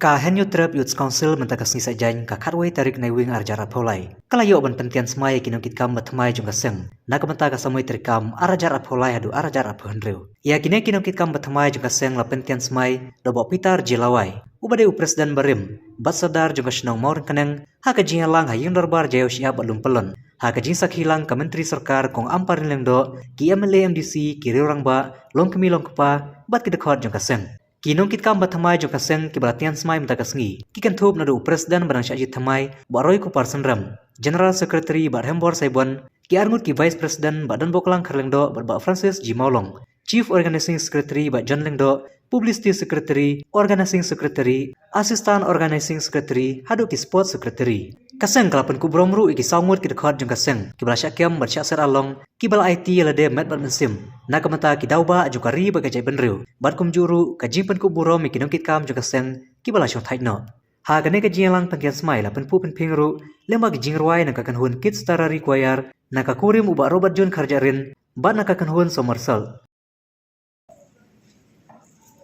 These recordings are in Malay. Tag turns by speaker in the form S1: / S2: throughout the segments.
S1: Ka henyu trep Youth Council mentakas ni sajany ka khatway tarik na wing arjara pholai. Kalayo ban pentian smai kinokit kam batmai jung kaseng. Na kamanta ka samoy trikam arajara pholai hadu arajara phenreu. Ya kine kinokit kam batmai jung kaseng la pentian smai dobo pitar jilawai. Ubade u presiden barim batsadar jung kasnong maur kaneng ha ka jingalang ha yung darbar jayo siya balum pelon. Ha ka jing sakhilang ka menteri sarkar kong amparin lengdo ki MLA MDC ki riurang ba long kemi long kpa bat kidekhot jung kaseng. Kinong kit kam bathamai jong kaseng ki balatian smai mtakasngi ki kan thup nadu presiden barang syajit thamai baroi ku parson ram general secretary barhembor saibon ki arngut ki vice president badan boklang kharlengdo ba Francis Jimaulong chief organizing secretary ba John Lengdo publicity secretary organizing secretary assistant organizing secretary hadu ki sport secretary kaseng kalapan ku bromru iki saumut ki dekhot jong kaseng ki bala syakem barsyak ser along ki bala IT lade met bat mensim na kamata ki dauba ajukari bagajai benriu bat kum juru ka jimpen ku buro mi kinong kit kam jong kaseng ki bala syong thaino ha gane ka jingalang pangkian smai la penpu pen pingru lema ki jingrwai na ka kan hun kit stara require na ka kurim uba Robert John Kharjarin bat na ka kan hun somersal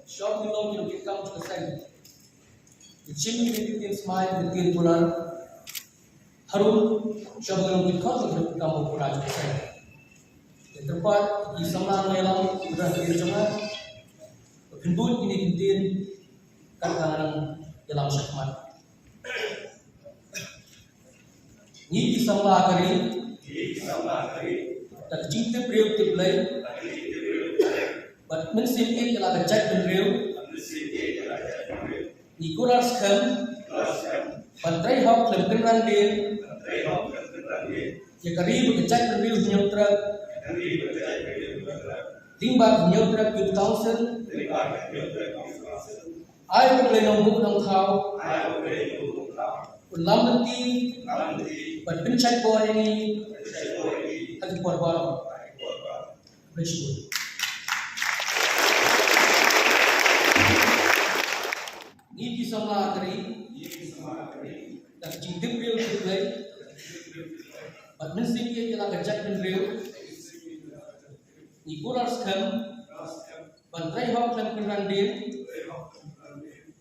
S2: Shop minum kinong kit kam jong kaseng Jimmy Pintin Smile Pintin Puran Harun shop minum kit kam jong kam Puran jong tempat di sana melang berada di sana penduduk ini kintin kadang dalam syakmat ni di sana kari tak cinta priok tiplay but mensim ek la cek benriu ni kurar skam pantrai hok lempeng randin ya kari cek benriu nyotra Limbah nyotra Youth Council I will play no book no thao ulam nanti but pencet boy ini hati korban bersyukur ini bisa melakari dan cinta beliau juga but mesti dia telah kerja beliau Ikurar skam, bantrai hok lam kerandin,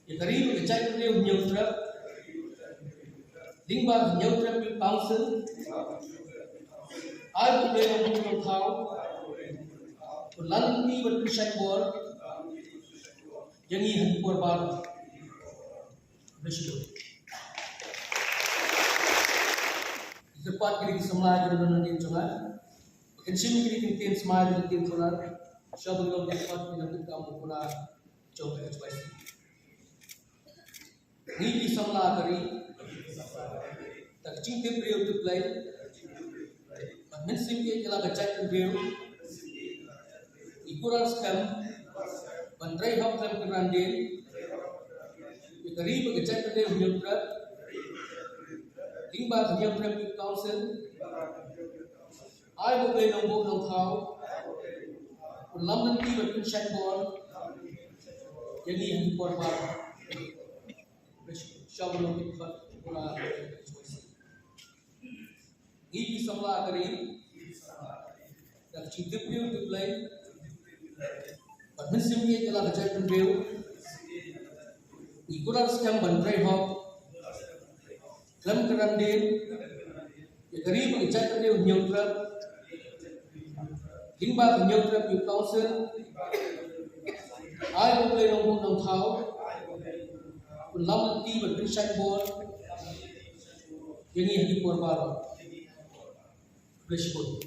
S2: yakari berkecak beliau nyautra, limbah nyautra Youth Council, I beliau mengumpul kau, lanti berkecak bor, yang ini korban bersyukur. Tepat kiri semula jadi nanti jangan. Consumer kini kintin smile kintin punar, shop belum dapat minum kamu punar, coba coba. Ni kisah kari, tak cinta beliau tu play, mensim dia jelas kecak beliau, ikuran skam, bantrai hok dalam kerandin, kari berkecak beliau nyutra, limbah nyutra Youth Council. I will play no book no how. Ulam nanti berpencet bol. Jadi yang korban. Syabul nanti pula. Ini semua kari. Dan cinta beliau tu play. Mensim dia telah kerja beliau. Ikuran skam bantrai hok. Dalam kerandin. Kari berkecak beliau nyutra. Limbah nyautra Youth Council, I will play no book no thao, ulam nanti berpencet bol, yang ini korban bersyukur.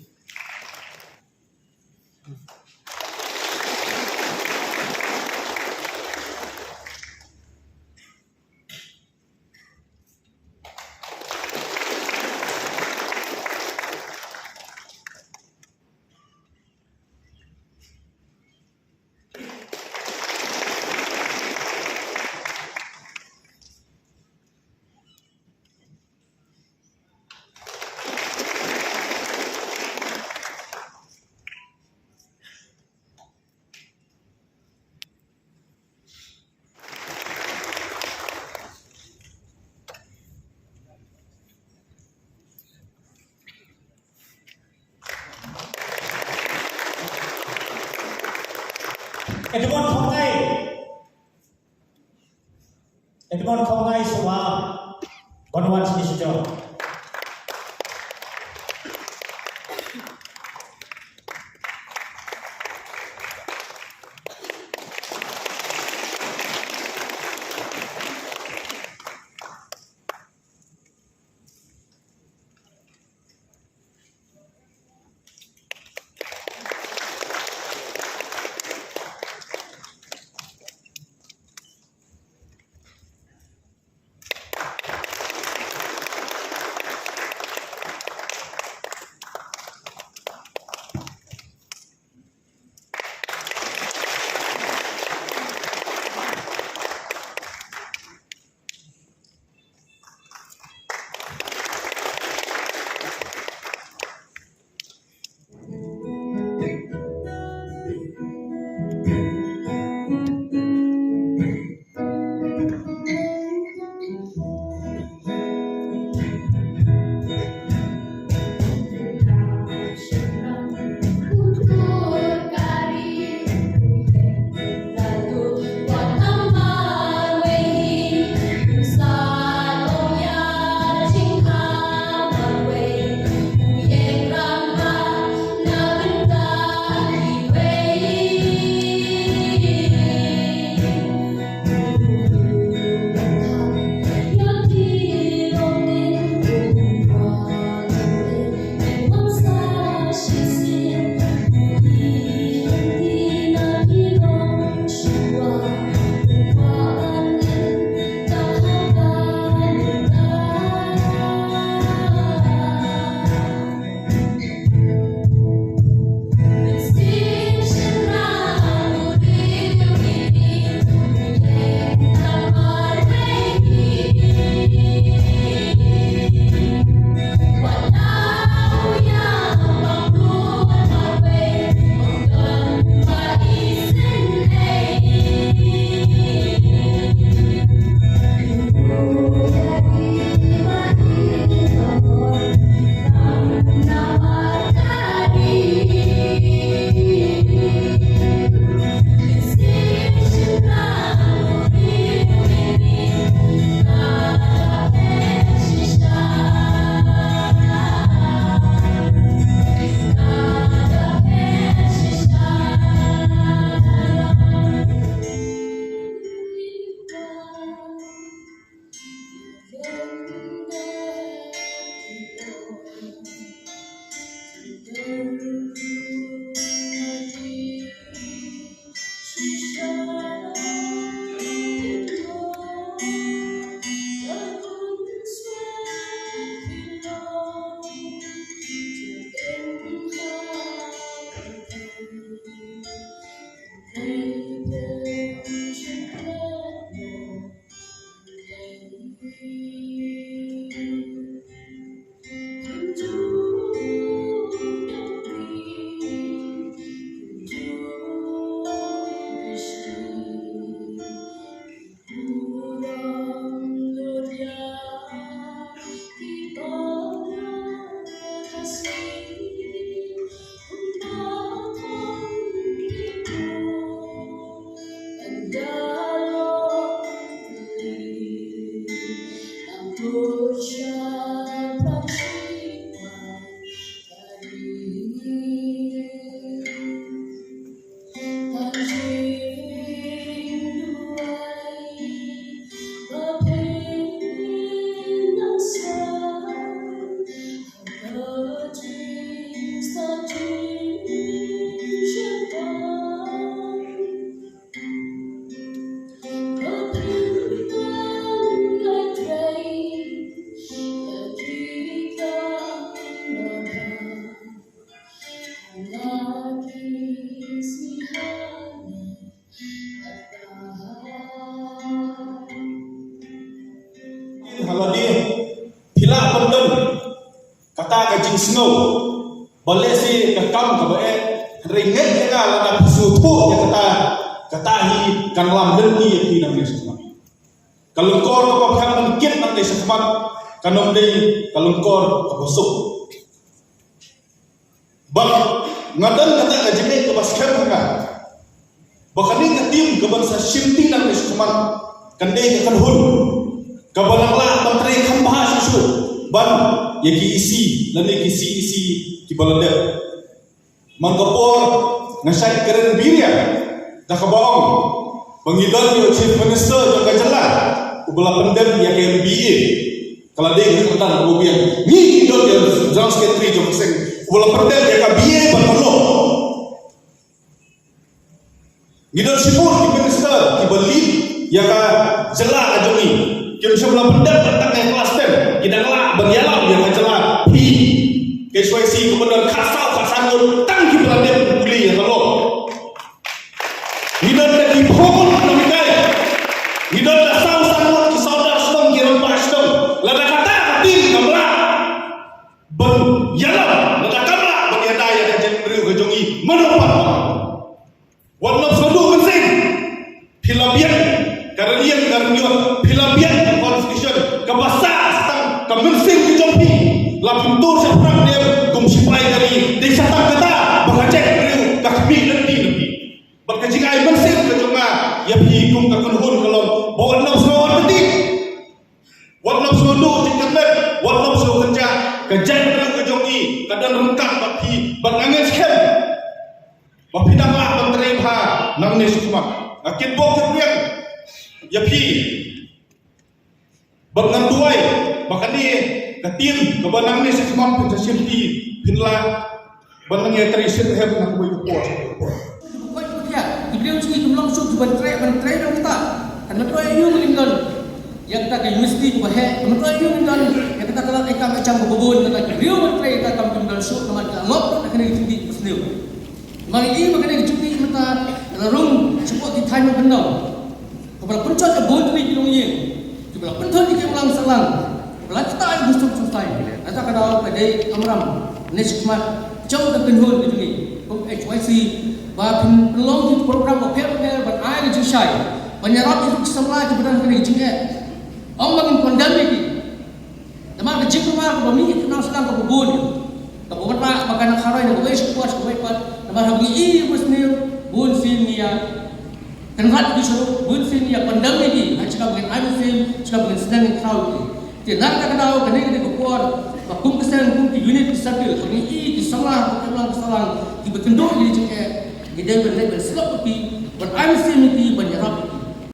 S3: Kedua Hongai Edmond không ngay số ba con one sini sejauh.
S4: snow boleh si kekam ke bae ringet nga la na pisutu ya kata hi kan lam den ni ki na ni sama kalungkor ko phang man kit na ni sama kanom dei kalungkor ko busuk bak ngadan kata ka jene ko bas khem nga bakani ka tim ke bangsa shimti na ni sama kandai kan hun kabalang la menteri khambha susu ban yaki isi lani kisi isi ki balanda mangkapor ngasai keren biria dah kabaong pengidal yo chief minister yang kajalan ubala pendem ya MBA kalau dia ketan ubian ni idol dia John Secretary John Seng ubala pendem ya BA berpeluh idol sipur di minister di beli ya ka jela ajumi kim sebelah pendem tentang kelas 10 kita kelak berjalan yang jela pi KSYC kemudian kasau kasangun tang ki pendem beli ya kalau idol di pohonnomikai idol dasar sangat kisah sedang kirim pasang lada kata tim kamera ben yalam lada kamera ben ada yang kajian beriu kejongi menumpang warna sedu mesin filabian karenian filabian constitution kebasar setang kemensin kejompi lapun tur seperang dia kumsipai dari desa kata berhajat beriu kakbi nanti berkecing air mesin kejonga ya hikum kakunhun kalau bawa enam semua penting warna sedu tingkat warna sedu kerja kejan beriu kejongi kadang rengkang bagi berangin sekian bagi danglah menteri ha nang ni sukma akin bok keruang ya pi bangan duai bahkan ni ketim kebanang ni sukma penjasian di pinla banang ya terisin heb nak boi kuat
S2: ya dia mesti jumlah sub menteri dong kita karena tu ayu meninggal yang kita ke mesti bahaya karena tu ayu meninggal yang kita kalau kita macam bobon kata dia menteri kita kam jumlah sub nama kita ngop akan jadi muslim mari ini makanya cuti mata larung sebut di time benar kepala pencot bond ni kilongnya kepala pencot di ulang selang kepala kita ada musuh selesai ada kada pada amram nesmat jauh dan penhun itu ni HYC và long di program of care but I ni jusai penyerap itu semua di bidang kini jinge ông bangin pandemi ni tema ke jikma ko mi kenal sedang ke bubun ke bubun pak makan kharai ni boleh puas boleh pat tema hagi i muslim bun sinia kenat di suruh bun sinia pandemi ni cakap dengan I muslim cakap dengan sedang crowd ni nak tak tahu kini kita kuat kum kesan kum di unit disabil kini i di salah ulang salang di bekendok di jinge kita berlebih selapati beramisi menyerap.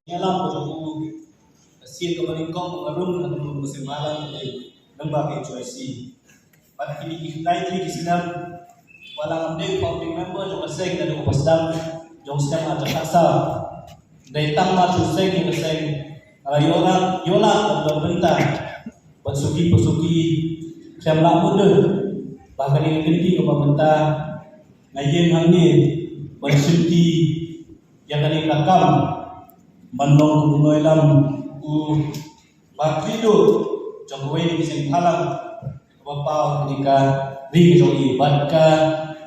S5: Dalam perjalanan asia kemerdekaan mengarum dan bersemangat dari lembaga HYC. Pada kini kita ini Islam walau ambil founding member juga seng dan upasdam jauh sedang ada kasar. Dari tamat suseng yang seng yola dan berbentang bersuki saya melakukan bahkan yang penting keberbentang ngajen hangni bersyuti yang kami rakam menolong bunoi lam bakrido jangwei di sing halang bapa ketika ri jogi badka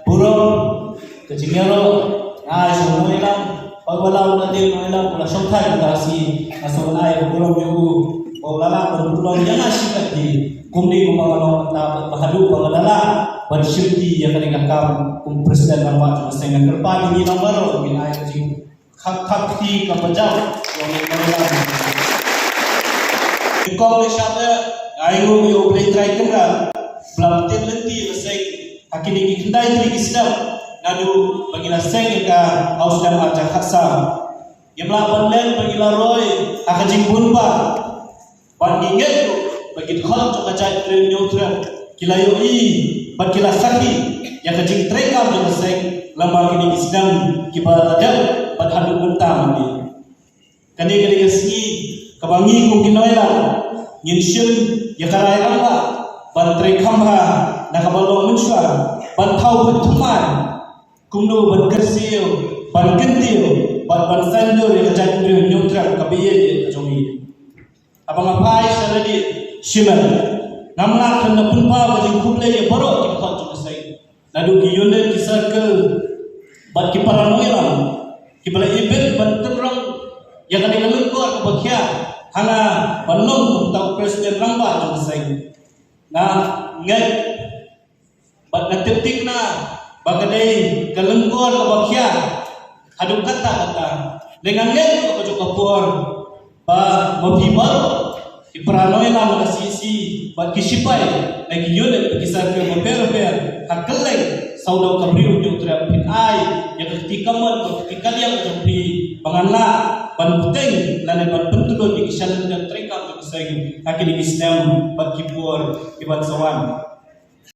S5: burung kecingero ai sonoi lam pagwalau nanti noi lam pula songkai dasi asonai burung yu bolala berulong jangan sikati kumdi kumangalong ta bahadu pangadala bersyuti yang kami rakam presiden lama dengan terpadu di nomor bin ayat jing hak kapajau yang mengenai Kongres ada ayu yo play try kenal belam telenti leseng hakini kendai tri kisdam nadu bagila seng ka ausdam aja khasa yang melawan len bagila roy akajing bunpa bandinget bagi khol cokajai tri neutra kilayo i bagila sakhi yang kajing trekam dengan seng lembaga ini sedang kibat ada pada hadu bentam ni kani kesini kabangi kung kinoela nginsyun ya karai amba ban trekam ha nakabalong munswa ban thau betuman kumno ban kersiu ban gentiu ban sandur ya kajang brio nyutra kabiye ajongi abang apai saladi shiman namla kan punpa bajing kuble ya borok kipat jusai nadu giyunen di circle bat ki paranoia ki bala ibet ban terang yang kami ngelengkor ke bakia hana banong tau presiden lamba jusai nah ngat bat natik na bagadai kelengkor ke bakia hadu kata dengan ngat ko kapor ba mapibal iparanoy na mga sisi ba kisipai lagi yun at kisar ke maper hakalay saudaw kabriw yung trapin ay yang ketikaman ketikaliang tapi panganla ban puteng lalu ban pentulo di kisalan dan trekam ke kisah hakini Islam bagi pur iban sawan